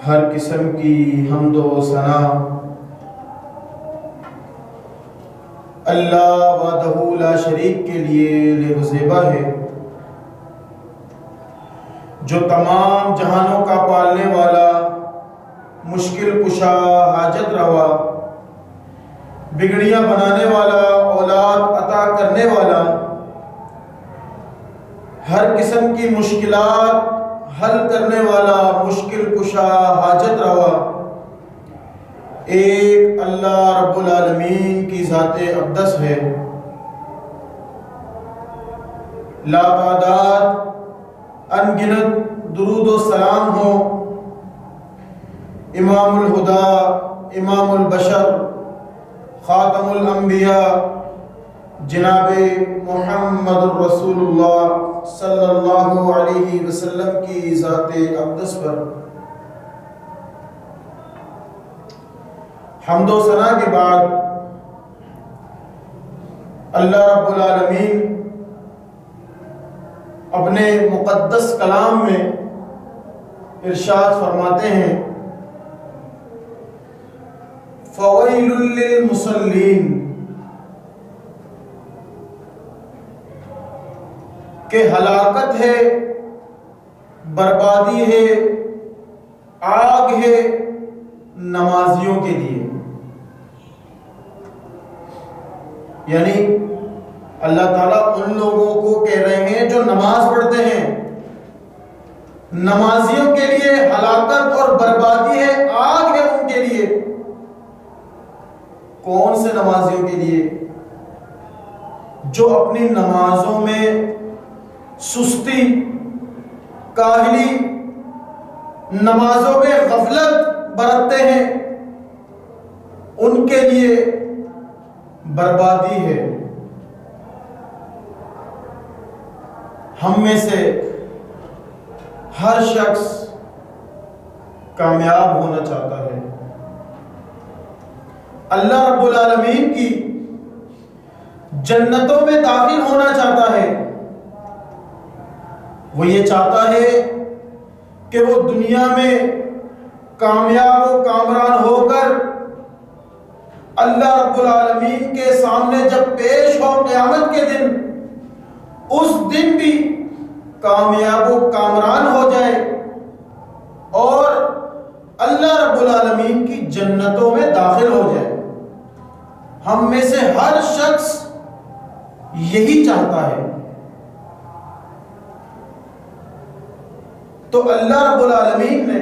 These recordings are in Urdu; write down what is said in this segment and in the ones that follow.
ہر قسم کی حمد و ثنا اللہ وحدہ لا شریک کے لیے لبزیبہ ہے، جو تمام جہانوں کا پالنے والا، مشکل کشا، حاجت روا، بگڑیاں بنانے والا، اولاد عطا کرنے والا، ہر قسم کی مشکلات حل کرنے والا، مشکل کشا، حاجت روا ایک اللہ رب العالمین کی ذات اقدس ہے۔ لا تعداد ان گنت درود و سلام ہو امام الہدی، امام البشر، خاتم الانبیاء، جناب محمد الرسول اللہ صلی اللہ علیہ وسلم کی ذات اقدس پر۔ حمد و ثنا کے بعد اللہ رب العالمین اپنے مقدس کلام میں ارشاد فرماتے ہیں، فویل للمصلین، کہ ہلاکت ہے، بربادی ہے، آگ ہے نمازیوں کے لیے۔ یعنی اللہ تعالیٰ ان لوگوں کو کہہ رہے ہیں جو نماز پڑھتے ہیں، نمازیوں کے لیے ہلاکت اور بربادی ہے، آگ ہے ان کے لیے۔ کون سے نمازیوں کے لیے؟ جو اپنی نمازوں میں سستی، کاہلی، نمازوں میں غفلت برتتے ہیں، ان کے لیے بربادی ہے۔ ہم میں سے ہر شخص کامیاب ہونا چاہتا ہے، اللہ رب العالمین کی جنتوں میں داخل ہونا چاہتا ہے۔ وہ یہ چاہتا ہے کہ وہ دنیا میں کامیاب و کامران ہو کر اللہ رب العالمین کے سامنے جب پیش ہو قیامت کے دن، اس دن بھی کامیاب و کامران ہو جائے اور اللہ رب العالمین کی جنتوں میں داخل ہو جائے۔ ہم میں سے ہر شخص یہی چاہتا ہے۔ تو اللہ رب العالمین نے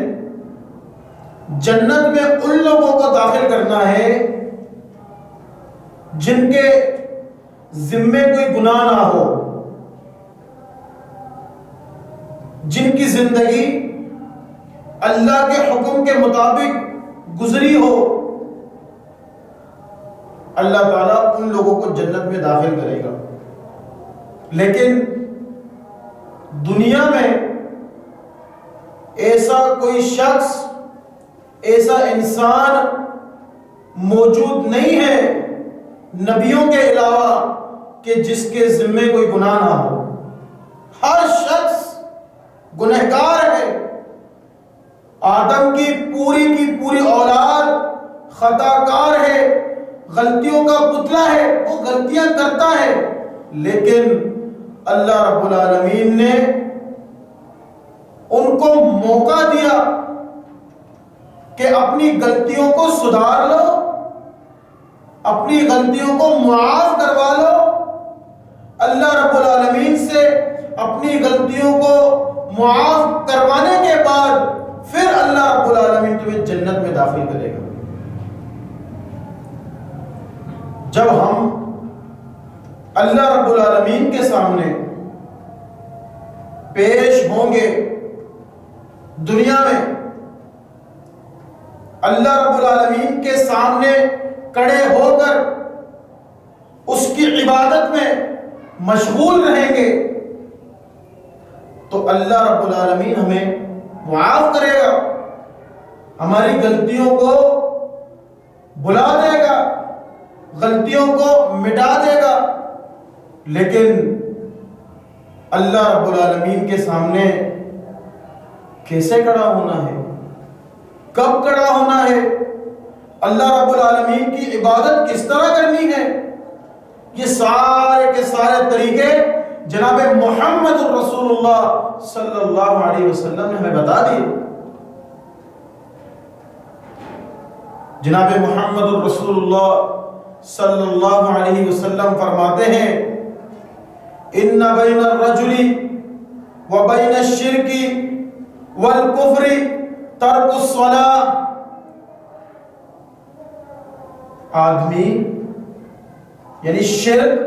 جنت میں ان لوگوں کو داخل کرنا ہے جن کے ذمے کوئی گناہ نہ ہو، جن کی زندگی اللہ کے حکم کے مطابق گزری ہو۔ اللہ تعالیٰ ان لوگوں کو جنت میں داخل کرے گا۔ لیکن دنیا میں ایسا کوئی شخص، ایسا انسان موجود نہیں ہے نبیوں کے علاوہ کہ جس کے ذمے کوئی گناہ نہ ہو۔ ہر شخص گنہگار ہے۔ آدم کی پوری اولاد خطا کار ہے، غلطیوں کا پتلا ہے، وہ غلطیاں کرتا ہے، لیکن اللہ رب العالمین نے ان کو موقع دیا کہ اپنی غلطیوں کو سدھار لو، اپنی غلطیوں کو معاف کروا لو۔ اللہ رب العالمین سے اپنی غلطیوں کو معاف کروانے کے بعد پھر اللہ رب العالمین تمہیں جنت میں داخل کرے گا۔ جب ہم اللہ رب العالمین کے سامنے پیش ہوں گے دنیا میں، اللہ رب العالمین کے سامنے کھڑے ہو کر اس کی عبادت میں مشغول رہیں گے، تو اللہ رب العالمین ہمیں معاف کرے گا، ہماری غلطیوں کو بھلا دے گا، غلطیوں کو مٹا دے گا۔ لیکن اللہ رب العالمین کے سامنے کیسے کھڑا ہونا ہے؟ ہے، اللہ رب العالمین کی عبادت کس طرح کرنی ہے، یہ سارے کے سارے طریقے جناب محمد رسول اللہ صلی اللہ علیہ وسلم نے ہمیں بتا دیے۔ جناب محمد رسول اللہ صلی اللہ علیہ وسلم فرماتے ہیں ان بین الرجل و بین الشرک والکفر ترک الصلاۃ، آدمی یعنی شرک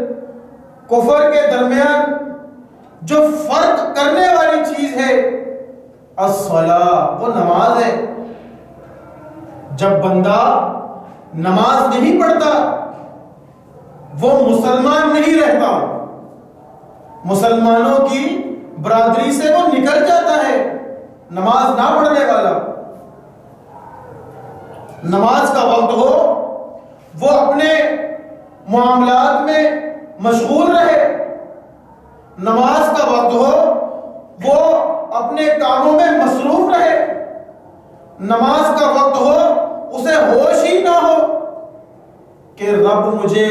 کفر کے درمیان جو فرق کرنے والی چیز ہے الصلاۃ، وہ نماز ہے۔ جب بندہ نماز نہیں پڑھتا وہ مسلمان نہیں رہتا، مسلمانوں کی برادری سے وہ نکل جاتا ہے۔ نماز نہ پڑھنے والا، نماز کا وقت ہو وہ اپنے معاملات میں مشغول رہے، نماز کا وقت ہو وہ اپنے کاموں میں مصروف رہے، نماز کا وقت ہو اسے ہوش ہی نہ ہو کہ رب مجھے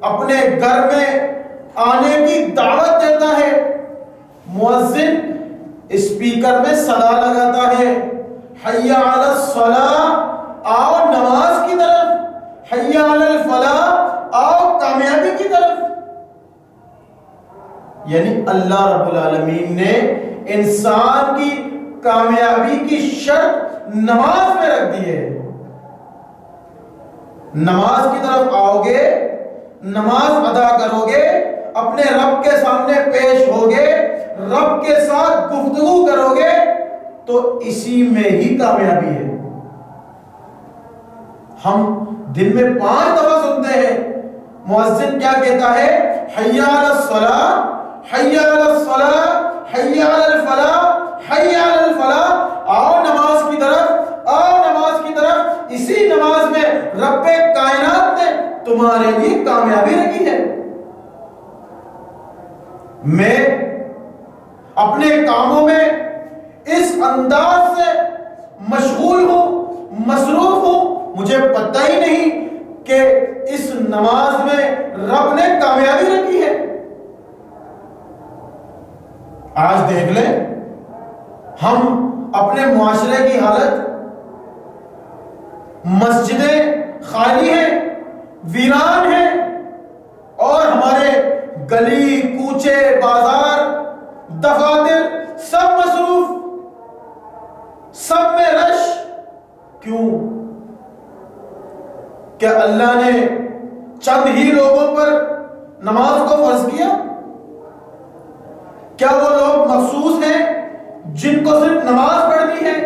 اپنے گھر میں آنے کی دعوت دیتا ہے، مؤذن اسپیکر میں صدا لگاتا ہے حی علی الصلاۃ، آؤ نماز کی طرف، حی علی الفلاح، آؤ کامیابی کی طرف۔ یعنی اللہ رب العالمین نے انسان کی کامیابی کی شرط نماز میں رکھ دی ہے۔ نماز کی طرف آؤ گے، نماز ادا کرو گے، اپنے رب کے سامنے پیش ہوگے، رب کے ساتھ گفتگو کرو گے تو اسی میں ہی کامیابی ہے۔ ہم دن میں 5 دفعہ سنتے ہیں مؤذن کیا کہتا ہے، حی علی الصلاۃ، حی علی الصلاۃ، حی علی الفلاح، حی علی الفلاح، آؤ نماز کی طرف، آؤ نماز کی طرف۔ اسی نماز میں رب کائنات نے تمہارے لیے کامیابی رکھی ہے۔ میں اپنے کاموں میں اس انداز سے مشغول ہوں، مصروف ہوں، مجھے پتہ ہی نہیں کہ اس نماز میں رب نے کامیابی رکھی ہے۔ آج دیکھ لیں ہم اپنے معاشرے کی حالت، مسجدیں خالی ہیں، ویران ہیں، اور ہمارے گلی کوچے بازار دفاتر سب مصروف، سب میں رش۔ کیوں؟ کیا اللہ نے چند ہی لوگوں پر نماز کو فرض کیا؟ کیا وہ لوگ مخصوص ہیں جن کو صرف نماز پڑھنی ہے؟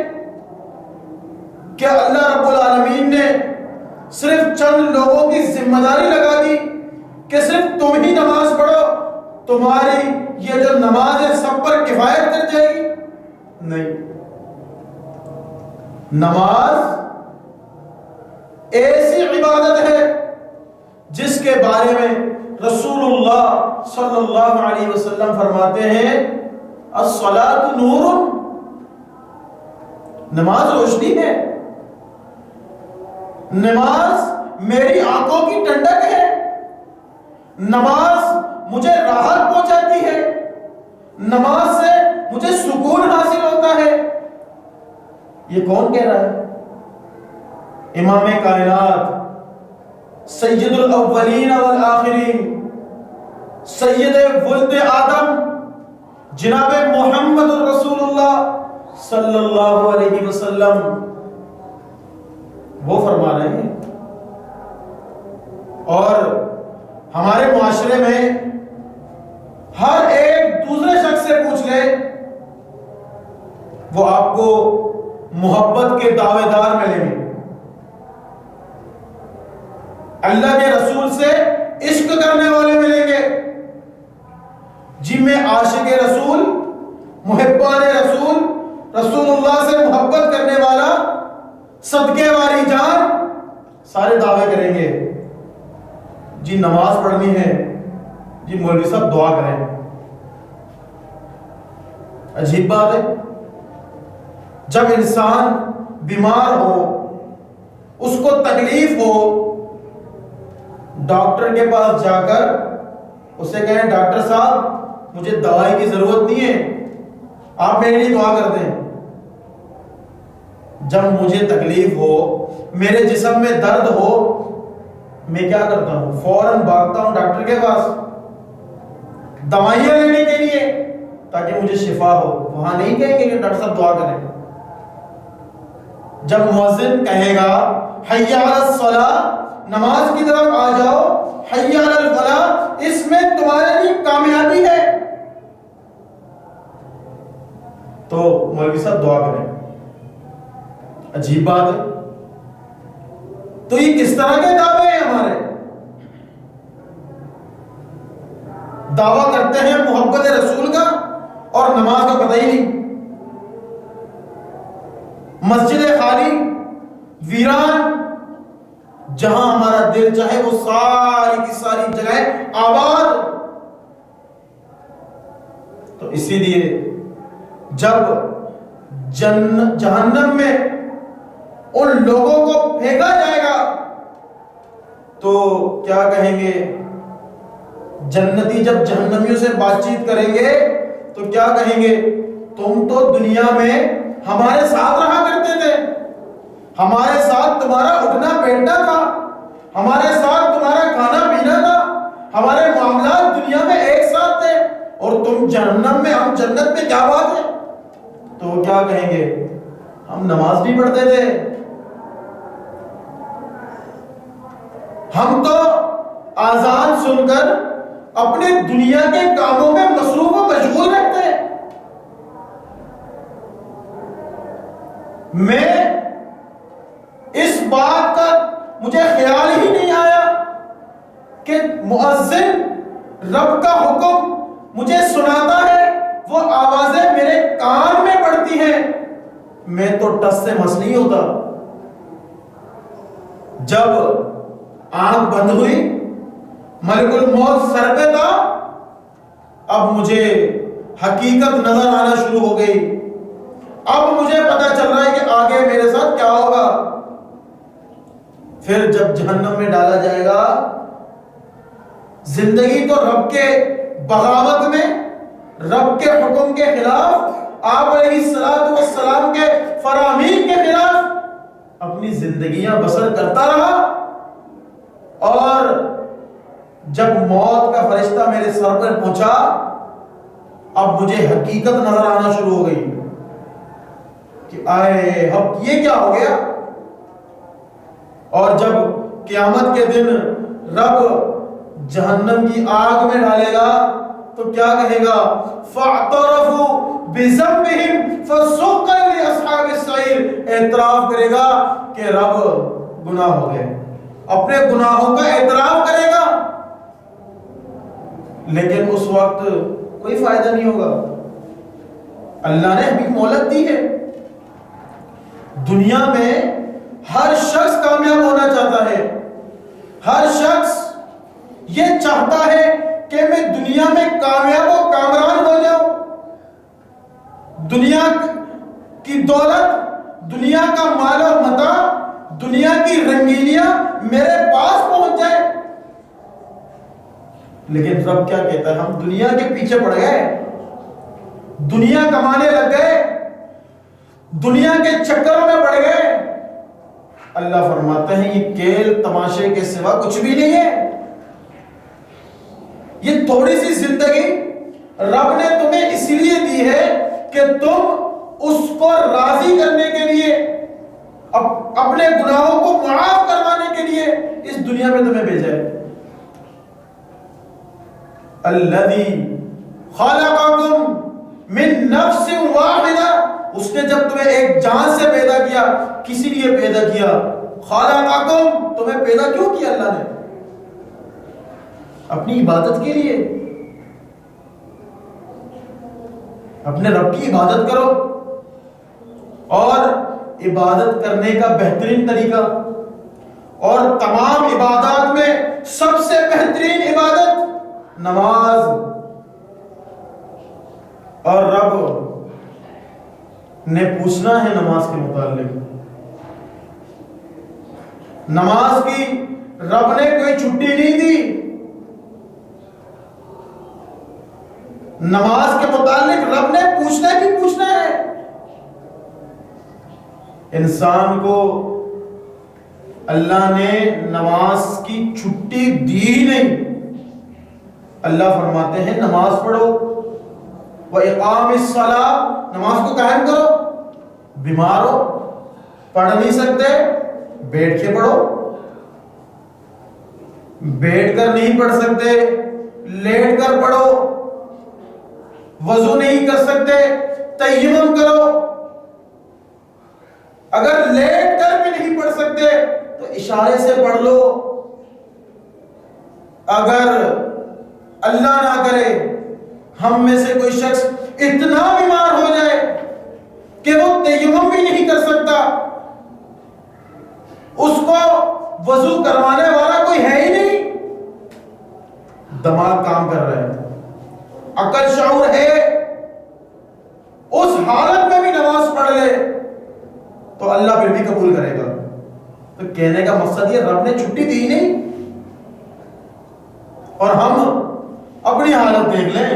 کیا اللہ رب العالمین نے صرف چند لوگوں کی ذمہ داری لگا دی کہ صرف تم ہی نماز پڑھو، تمہاری یہ جو نماز ہے سب پر کفایت کر جائے گی؟ نہیں، نماز ایسی عبادت ہے جس کے بارے میں رسول اللہ صلی اللہ علیہ وسلم فرماتے ہیں الصلاۃ نور، نماز روشنی ہے، نماز میری آنکھوں کی ٹھنڈک ہے، نماز مجھے راحت پہنچاتی ہے، نماز سے مجھے سکون حاصل ہوتا ہے۔ یہ کون کہہ رہا ہے؟ امام کائنات، سید الاولین والآخرین، سید ولد آدم، جناب محمد رسول اللہ صلی اللہ علیہ وسلم وہ فرما رہے ہیں۔ اور ہمارے معاشرے میں ہر ایک دوسرے شخص سے پوچھ لے، وہ آپ کو محبت کے دعوے دار ملیں گے، اللہ کے رسول سے عشق کرنے والے ملیں گے۔ جی میں عاشق رسول، محبان رسول، رسول اللہ سے محبت کرنے والا، صدقے والی جان، سارے دعوے کریں گے۔ جی نماز پڑھنی ہے، جی مولوی صاحب دعا کریں۔ عجیب بات ہے، جب انسان بیمار ہو، اس کو تکلیف ہو، ڈاکٹر کے پاس جا کر اسے کہیں ڈاکٹر صاحب مجھے دوائی کی ضرورت نہیں ہے، آپ میرے لیے دعا کر دیں۔ جب مجھے تکلیف ہو، میرے جسم میں درد ہو، میں کیا کرتا ہوں؟ فوراً بھاگتا ہوں ڈاکٹر کے پاس دوائیاں لینے کے لیے تاکہ مجھے شفا ہو۔ وہاں نہیں کہیں گے کہ ڈاکٹر صاحب دعا کریں۔ جب مؤذن کہے گا حی علی الصلاۃ، نماز کی طرف آ جاؤ، حی علی الفلاح، اس میں تمہارے لیے کامیابی ہے، تو مولوی صاحب دعا کریں۔ عجیب بات ہے، تو یہ کس طرح کے دعوے ہیں ہمارے؟ دعویٰ کرتے ہیں محبت رسول کا اور نماز کا پتہ ہی نہیں۔ مسجد خالی، ویران، جہاں ہمارا دل چاہے وہ ساری کی ساری جگہ آباد۔ تو اسی لیے جب جہنم میں ان لوگوں کو پھینکا جائے گا تو کیا کہیں گے؟ جنتی جب جہنمیوں سے بات چیت کریں گے تو کیا کہیں گے؟ تم تو دنیا میں ہمارے ساتھ رہا کرتے تھے، ہمارے ساتھ تمہارا اٹھنا بیٹھنا تھا، ہمارے ساتھ تمہارا کھانا پینا تھا، ہمارے معاملات دنیا میں ایک ساتھ تھے، اور تم جہنم میں، ہم جنت میں، کیا بات ہے؟ تو وہ کیا کہیں گے؟ ہم نماز نہیں پڑھتے تھے، ہم تو آذان سن کر اپنے دنیا کے کاموں میں مصروف و مشغول رہتے ہیں۔ میں اس بات کا مجھے خیال ہی نہیں آیا کہ مؤذن رب کا حکم مجھے سناتا ہے، وہ آوازیں میرے کان میں پڑتی ہیں، میں تو ٹس سے مس نہیں ہوتا۔ جب آنکھ بند ہوئی، ملک الموت سر پہ تھا، اب مجھے حقیقت نظر آنا شروع ہو گئی۔ اب مجھے پتا چل رہا ہے کہ آگے میرے ساتھ کیا ہوگا۔ پھر جب جہنم میں ڈالا جائے گا، زندگی تو رب کے بغاوت میں، رب کے حکم کے خلاف، آپ علیہ السلام کے فرامین کے خلاف اپنی زندگیاں بسر کرتا رہا، اور جب موت کا فرشتہ میرے سر پر پہنچا، اب مجھے حقیقت نظر آنا شروع ہو گئی کہ آئے اب یہ کیا ہو گیا۔ اور جب قیامت کے دن رب جہنم کی آگ میں ڈالے گا تو کیا کہے گا؟ فَاعْتَرَفُوا بِذَنبِهِمْ فَسُحْقًا لِأَصْحَابِ السَّعِيرِ، اعتراف کرے گا کہ رب گناہ ہو گئے، اپنے گناہوں کا اعتراف کرے گا، لیکن اس وقت کوئی فائدہ نہیں ہوگا۔ اللہ نے ابھی مہلت دی ہے۔ دنیا میں ہر شخص کامیاب ہونا چاہتا ہے، ہر شخص یہ چاہتا ہے کہ میں دنیا میں کامیاب و کامران ہو جاؤں، دنیا کی دولت، دنیا کا مال و متاع، دنیا کی رنگینیاں میرے پاس پہنچ جائے۔ لیکن رب کیا کہتا ہے؟ ہم دنیا کے پیچھے پڑ گئے، دنیا کمانے لگ گئے، دنیا کے چکروں میں پڑ گئے۔ اللہ فرماتے ہیں یہ کھیل تماشے کے سوا کچھ بھی نہیں ہے، یہ تھوڑی سی زندگی رب نے تمہیں اس لیے دی ہے کہ تم اس کو راضی کرنے کے لیے، اپنے گناہوں کو معاف کروانے کے لیے اس دنیا میں تمہیں بھیجا ہے۔ الذی خلقکم من نفس واحدہ، اس نے جب تمہیں ایک جان سے پیدا کیا، کسی لیے پیدا کیا؟ خلقکم، تمہیں پیدا کیوں کیا اللہ نے؟ اپنی عبادت کے لیے۔ اپنے رب کی عبادت کرو، اور عبادت کرنے کا بہترین طریقہ اور تمام عبادات میں سب سے بہترین عبادت نماز، اور رب نے پوچھنا ہے نماز کے متعلق، نماز کی رب نے کوئی چھٹی نہیں دی. نماز کے متعلق رب نے پوچھنا ہی پوچھنا ہے. انسان کو اللہ نے نماز کی چھٹی دی نہیں. اللہ فرماتے ہیں نماز پڑھو. وَإِقَامِ الصَّلَاةِ، نماز کو قائم کرو. بیمار ہو پڑھ نہیں سکتے بیٹھ کے پڑھو. بیٹھ کر نہیں پڑھ سکتے لیٹ کر پڑھو. وضو نہیں کر سکتے تیمم کرو. اگر لیٹ کر بھی نہیں پڑھ سکتے تو اشارے سے پڑھ لو. اگر اللہ نہ کرے ہم میں سے کوئی شخص اتنا بیمار ہو جائے کہ وہ تیمم بھی نہیں کر سکتا، اس کو وضو کروانے والا کوئی ہے ہی نہیں، دماغ کام کر رہا ہے، عقل شعور ہے، اس حالت میں بھی نماز پڑھ لے تو اللہ پھر بھی قبول کرے گا. تو کہنے کا مقصد یہ رب نے چھٹی دی نہیں. اور ہم اپنی حالت دیکھ لیں،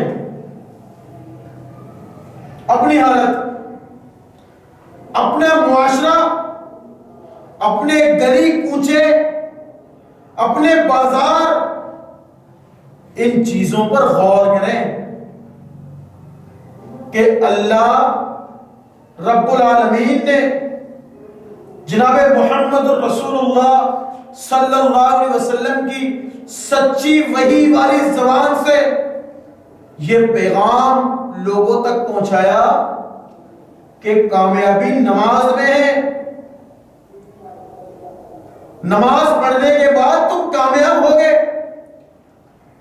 اپنی حالت، اپنا معاشرہ، اپنے گلی کوچے، اپنے بازار، ان چیزوں پر غور کریں کہ اللہ رب العالمین نے جناب محمد الرسول اللہ صلی اللہ علیہ وسلم کی سچی وحی والی زبان سے یہ پیغام لوگوں تک پہنچایا کہ کامیابی نماز میں ہے. نماز پڑھنے کے بعد تم کامیاب ہوگے،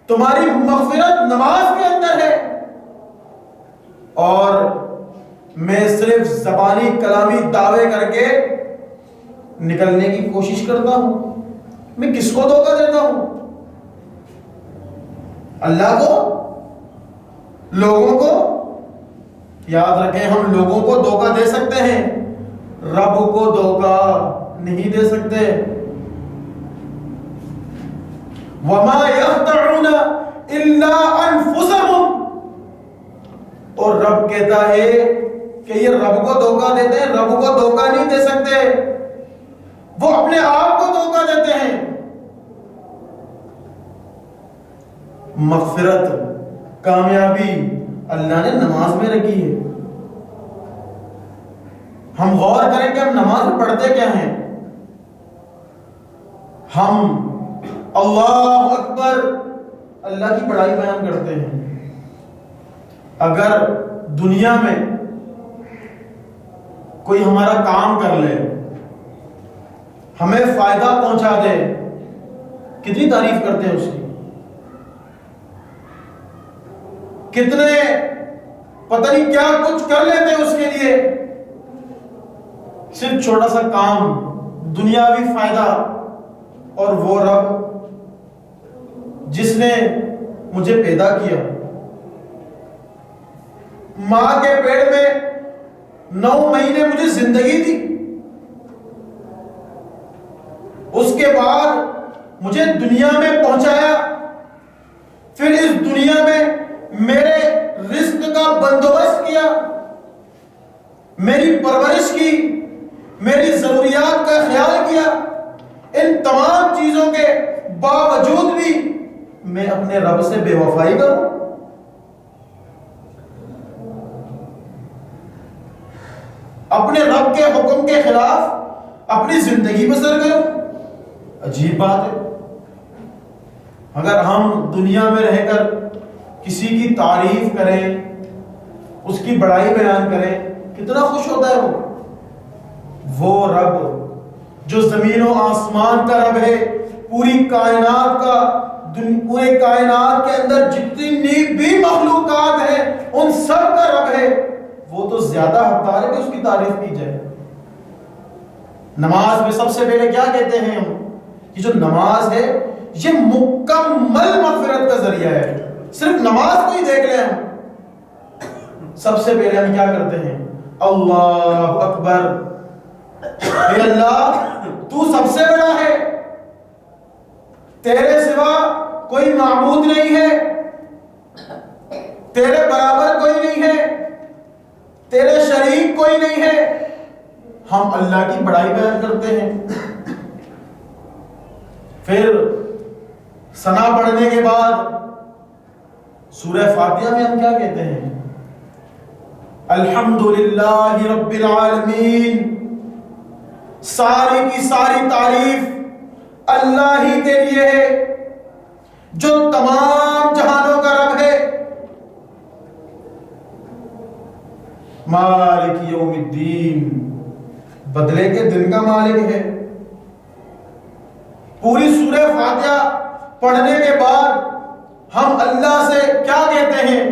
تمہاری مغفرت نماز کے اندر ہے. اور میں صرف زبانی کلامی دعوے کر کے نکلنے کی کوشش کرتا ہوں. میں کس کو دھوکہ دیتا ہوں؟ اللہ کو؟ لوگوں کو؟ یاد رکھیں ہم لوگوں کو دھوکہ دے سکتے ہیں، رب کو دھوکہ نہیں دے سکتے. وَمَا يَخْدَعُونَ إِلَّا أَنفُسَهُمْ. اور رب کہتا ہے کہ یہ رب کو دھوکہ دیتے ہیں، رب کو دھوکہ نہیں دے سکتے، وہ اپنے آپ کو دھوکہ دیتے ہیں. مغفرت، کامیابی اللہ نے نماز میں رکھی ہے. ہم غور کریں کہ ہم نماز میں پڑھتے کیا ہیں. ہم اللہ اکبر اللہ کی بڑائی بیان کرتے ہیں. اگر دنیا میں کوئی ہمارا کام کر لے، ہمیں فائدہ پہنچا دے، کتنی تعریف کرتے ہیں اس کی، کتنے پتہ نہیں کیا کچھ کر لیتے ہیں اس کے لیے. صرف چھوٹا سا کام، دنیاوی فائدہ. اور وہ رب جس نے مجھے پیدا کیا، ماں کے پیٹ میں 9 مہینے مجھے زندگی دی، اس کے بعد مجھے دنیا میں پہنچایا، پھر اس دنیا میں میرے رزق کا بندوبست کیا، میری پرورش کی، میری ضروریات کا خیال کیا. ان تمام چیزوں کے باوجود بھی میں اپنے رب سے بے وفائی کروں. اپنے رب کے حکم کے خلاف اپنی زندگی بسر کروں. عجیب بات ہے. اگر ہم دنیا میں رہ کر کسی کی تعریف کریں، اس کی بڑائی بیان کریں، کتنا خوش ہوتا ہے وہ رب جو زمین و آسمان کا رب ہے، پوری کائنات کا، پورے کائنات کے اندر جتنی بھی مخلوقات ہیں ان سب کا رب ہے. وہ تو زیادہ حقدار ہے کہ اس کی تعریف کی جائے. نماز میں سب سے پہلے کیا کہتے ہیں ہم؟ یہ جو نماز ہے یہ مکمل مغفرت کا ذریعہ ہے. صرف نماز کو ہی دیکھ لیں ہم، سب سے پہلے ہم کیا کرتے ہیں؟ اللہ اکبر. اے اللہ تو سب سے بڑا ہے، تیرے سوا کوئی معبود نہیں ہے، تیرے برابر کوئی نہیں ہے، تیرے شریک کوئی نہیں ہے، ہم اللہ کی بڑائی بیان کرتے ہیں۔ پھر ثنا پڑھنے کے بعد سورہ فاتحہ میں ہم کیا کہتے ہیں؟ الحمدللہ رب العالمین، ساری کی ساری تعریف اللہ ہی کے لیے ہے جو تمام جہانوں کا رب ہے۔ مالک یوم الدین، بدلے کے دن کا مالک ہے۔ پوری سورہ فاتحہ پڑھنے کے بعد ہم اللہ سے کیا کہتے ہیں؟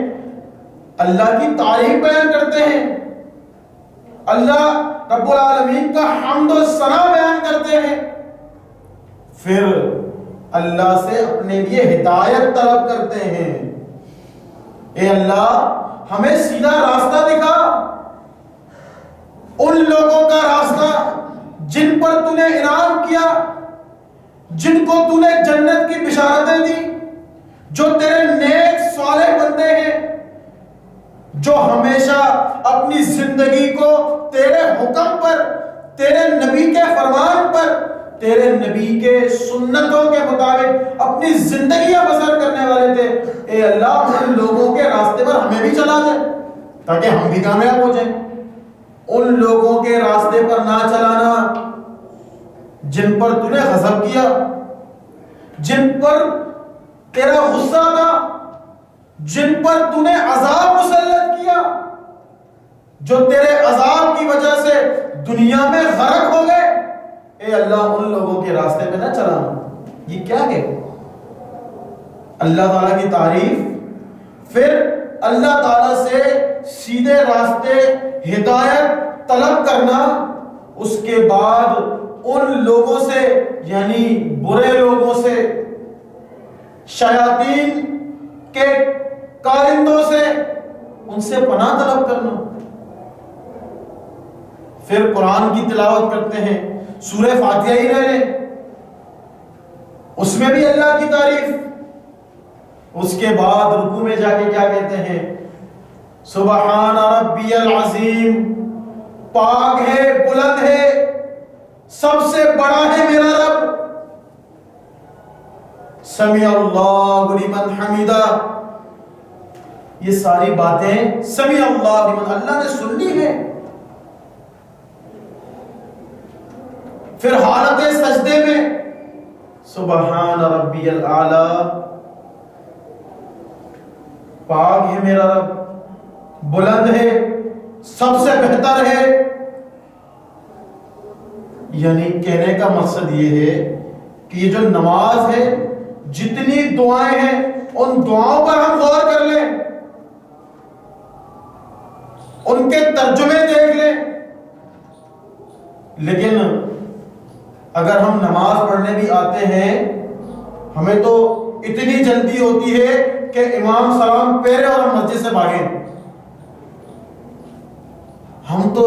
اللہ کی تعریف بیان کرتے ہیں، اللہ رب العالمین کا حمد و ثنا بیان کرتے ہیں، پھر اللہ سے اپنے لیے ہدایت طلب کرتے ہیں۔ اے اللہ ہمیں سیدھا راستہ دکھا، ان لوگوں کا راستہ جن پر تو نے انعام کیا، جن کو تو نے جنت کی بشارتیں دی، جو تیرے نیک صالح بندے ہیں، جو ہمیشہ اپنی زندگی کو تیرے حکم پر، تیرے نبی کے فرمان پر، تیرے نبی کے سنتوں کے مطابق اپنی زندگیاں بسر کرنے والے تھے۔ اے اللہ ان لوگوں کے راستے پر ہمیں بھی چلا دے تاکہ ہم بھی کامیاب ہو جائیں۔ ان لوگوں کے راستے پر نہ چلانا جن پر تو نے غضب کیا، جن پر تیرا غصہ تھا، جن پر تو نے عذاب مسلط کیا، جو تیرے عذاب کی وجہ سے دنیا میں غرق ہو گئے۔ اے اللہ ان لوگوں کے راستے پہ نہ چلانا۔ یہ کیا ہے؟ اللہ تعالیٰ کی تعریف، پھر اللہ تعالیٰ سے سیدھے راستے ہدایت طلب کرنا، اس کے بعد ان لوگوں سے یعنی برے لوگوں سے، شیاطین کے کارندوں سے، ان سے پناہ طلب کرنا۔ پھر قرآن کی تلاوت کرتے ہیں، سورہ فاتحہ ہی لے لیں، اس میں بھی اللہ کی تعریف۔ اس کے بعد رکوع میں جا کے کیا کہتے ہیں؟ سبحان ربی العظیم، پاک ہے، بلند ہے، سب سے بڑا ہے میرا رب، سمیع اللہ لمن حمیدہ۔ یہ ساری باتیں سمیع اللہ لمن، اللہ نے سن لی ہے۔ پھر حالت سجدے میں سبحان ربی الاعلی، پاک ہے میرا رب، بلند ہے، سب سے بہتر ہے۔ یعنی کہنے کا مقصد یہ ہے کہ یہ جو نماز ہے، جتنی دعائیں ہیں ان دعاؤں پر ہم غور کر لیں، ان کے ترجمے دیکھ لیں۔ لیکن اگر ہم نماز پڑھنے بھی آتے ہیں، ہمیں تو اتنی جلدی ہوتی ہے کہ امام سلام پھیرے اور ہم مسجد سے بھاگیں۔ ہم تو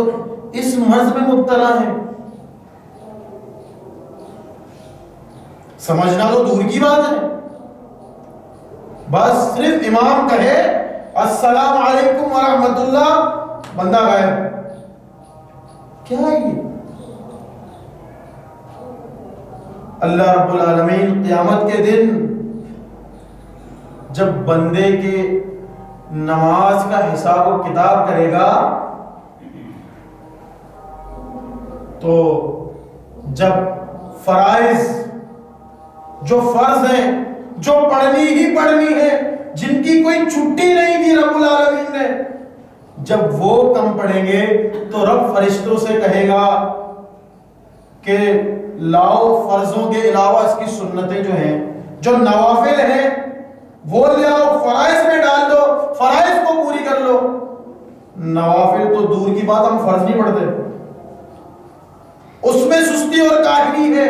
اس مرض میں مبتلا ہیں، سمجھنا تو دور کی بات ہے، بس صرف امام کہے السلام علیکم ورحمۃ اللہ، بندہ غائب۔ کیا ہے یہ؟ اللہ رب العالمین قیامت کے دن جب بندے کے نماز کا حساب و کتاب کرے گا، تو جب فرائض جو فرض ہیں، جو پڑھنی ہی پڑھنی ہے، جن کی کوئی چھٹی نہیں دی رب العالمین نے، جب وہ کم پڑھیں گے تو رب فرشتوں سے کہے گا کہ لاؤ فرضوں کے علاوہ اس کی سنتیں جو ہیں، جو نوافل ہیں وہ لے آؤ، فرائض میں ڈال دو، فرائض کو پوری کر لو۔ نوافل تو دور کی بات، ہم فرض نہیں پڑھتے، اس میں سستی اور کاہلی ہے۔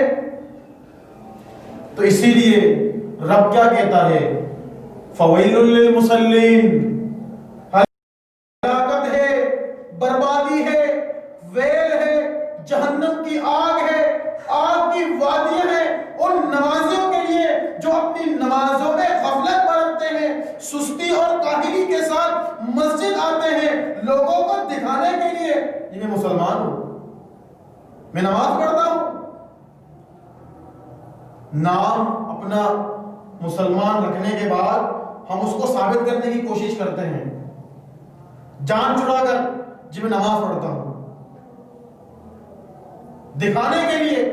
تو اسی لیے رب کیا کہتا ہے؟ فویل للمصلین، ہلاکت ہے، بربادی ہے، ویل ہے، جہنم کی آگ ہے، آگ میں نماز پڑھتا ہوں. نام اپنا مسلمان رکھنے کے بعد ہم اس کو ثابت کرنے کی کوشش کرتے ہیں جان چھڑا کر، جی میں نماز پڑھتا ہوں، دکھانے کے لیے.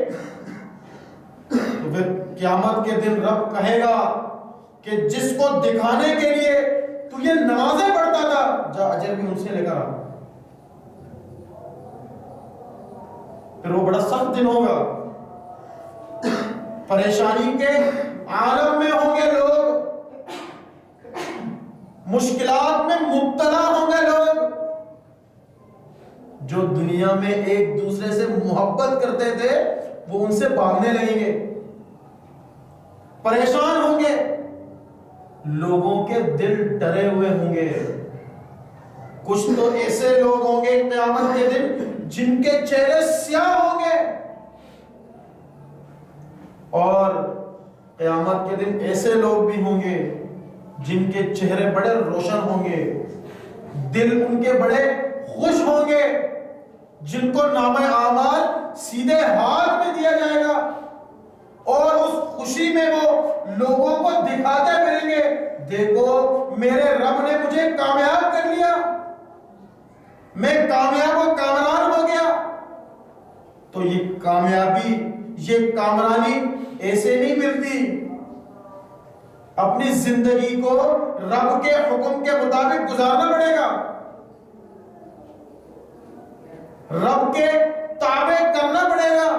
تو پھر قیامت کے دن رب کہے گا کہ جس کو دکھانے کے لیے تو یہ نمازیں پڑھتا تھا، جا اجر بھی ان سے لے کر آ. پھر وہ بڑا سخت دن ہوگا، پریشانی کے عالم میں ہوں گے لوگ، مشکلات میں مبتلا ہوں گے لوگ. جو دنیا میں ایک دوسرے سے محبت کرتے تھے وہ ان سے بھاگنے لگیں گے، پریشان ہوں گے، لوگوں کے دل ڈرے ہوئے ہوں گے. کچھ تو ایسے لوگ ہوں گے قیامت کے دن جن کے چہرے سیاہ ہوں گے، اور قیامت کے دن ایسے لوگ بھی ہوں گے جن کے چہرے بڑے روشن ہوں گے، دل ان کے بڑے خوش ہوں گے، جن کو نامہ اعمال سیدھے ہاتھ میں دیا جائے گا، اور اس خوشی میں وہ لوگوں کو دکھاتے پھریں گے، دیکھو میرے رب نے مجھے کامیاب کر لیا، میں کامیاب و کامران ہو گیا. تو یہ کامیابی، یہ کامرانی ایسے نہیں ملتی. اپنی زندگی کو رب کے حکم کے مطابق گزارنا پڑے گا، رب کے تابع کرنا پڑے گا.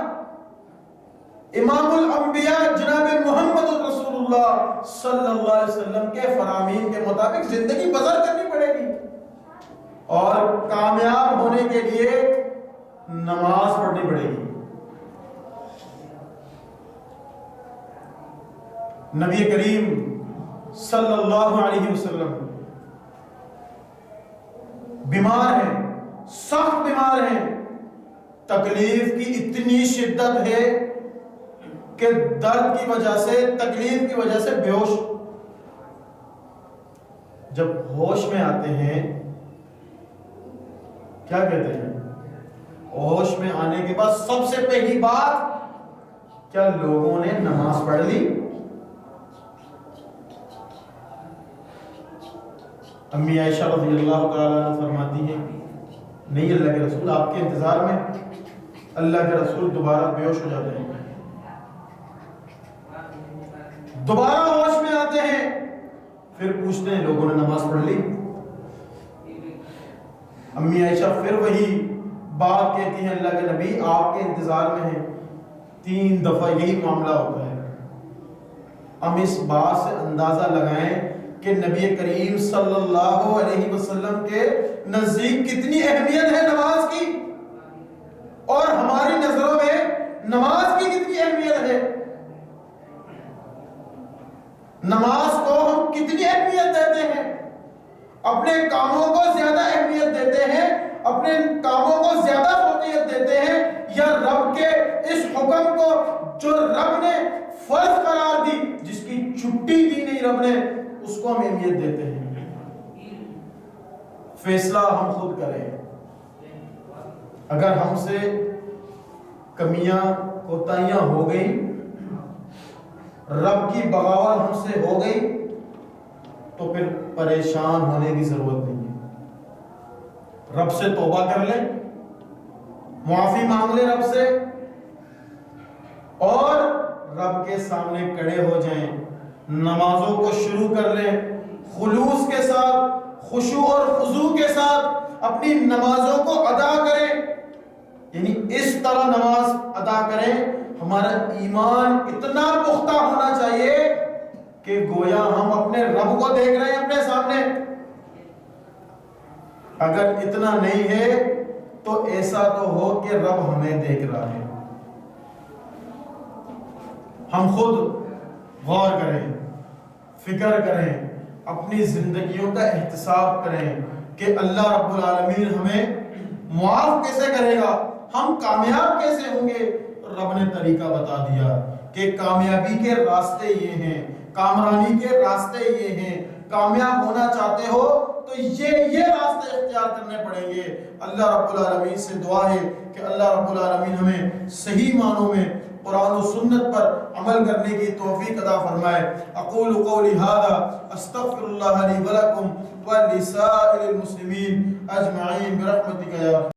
امام الانبیاء جناب محمد رسول اللہ صلی اللہ علیہ وسلم کے فرامین کے مطابق زندگی بسر کرنی پڑے گی، اور کامیاب ہونے کے لیے نماز پڑھنی پڑے گی. نبی کریم صلی اللہ علیہ وسلم بیمار ہیں، سخت بیمار ہیں، تکلیف کی اتنی شدت ہے کہ درد کی وجہ سے، تکلیف کی وجہ سے بے ہوش. جب ہوش میں آتے ہیں کیا کہتے ہیں؟ ہوش میں آنے کے بعد سب سے پہلی بات، کیا لوگوں نے نماز پڑھ لی؟ امی عائشہ رضی اللہ تعالیٰ عنہ فرماتی ہیں، نہیں اللہ کے رسول، آپ کے انتظار میں اللہ کے رسول دوبارہ بے ہوش ہو جاتے ہیں، دوبارہ ہوش میں آتے ہیں، پھر پوچھتے ہیں لوگوں نے نماز پڑھ لی؟ امی عائشہ پھر وہی بات کہتی ہیں، اللہ کے نبی آپ کے انتظار میں ہیں. 3 دفعہ یہی معاملہ ہوتا ہے. ہم اس بات سے اندازہ لگائیں کہ نبی کریم صلی اللہ علیہ وسلم کے نزدیک کتنی اہمیت ہے نماز کی، اور ہماری نظروں میں نماز کی کتنی اہمیت ہے. نماز کو ہم کتنی اہمیت دیتے ہیں، اپنے کاموں کو زیادہ اہمیت دیتے ہیں، اپنے کاموں کو زیادہ فوقیت دیتے ہیں، یا رب کے اس حکم کو جو رب نے فرض قرار دی، جس کی چھٹی دی نہیں رب نے، اس کو ہم اہمیت دیتے ہیں. فیصلہ ہم خود کریں. اگر ہم سے کمیاں کوتاہیاں ہو گئی، رب کی بغاوت ہم سے ہو گئی، تو پھر پریشان ہونے کی ضرورت نہیں ہے. رب سے توبہ کر لیں، معافی مانگ لیں رب سے، اور رب کے سامنے کھڑے ہو جائیں، نمازوں کو شروع کر لیں، خلوص کے ساتھ، خشوع اور خضوع کے ساتھ اپنی نمازوں کو ادا کریں. یعنی اس طرح نماز ادا کریں، ہمارا ایمان اتنا پختہ ہونا چاہیے کہ گویا ہم اپنے رب کو دیکھ رہے ہیں اپنے سامنے. اگر اتنا نہیں ہے تو ایسا تو ہو کہ رب ہمیں دیکھ رہا ہے. ہم خود غور کریں، فکر کریں، اپنی زندگیوں کا احتساب کریں کہ اللہ رب العالمین ہمیں معاف کیسے کرے گا، ہم کامیاب کیسے ہوں گے. رب نے طریقہ بتا دیا کہ کامیابی کے راستے یہ ہیں، کامرانی کے راستے یہ ہیں. کامیاب ہونا چاہتے ہو تو یہ راستے اختیار کرنے پڑیں گے۔ اللہ رب العالمین سے دعا ہے کہ اللہ رب العالمین ہمیں صحیح معنوں میں قرآن و سنت پر عمل کرنے کی توفیق عطا فرمائے۔ اقول قولی ھذا استغفر اللہ لی ولکم ولسائر المسلمین اجمعین برحمتک یا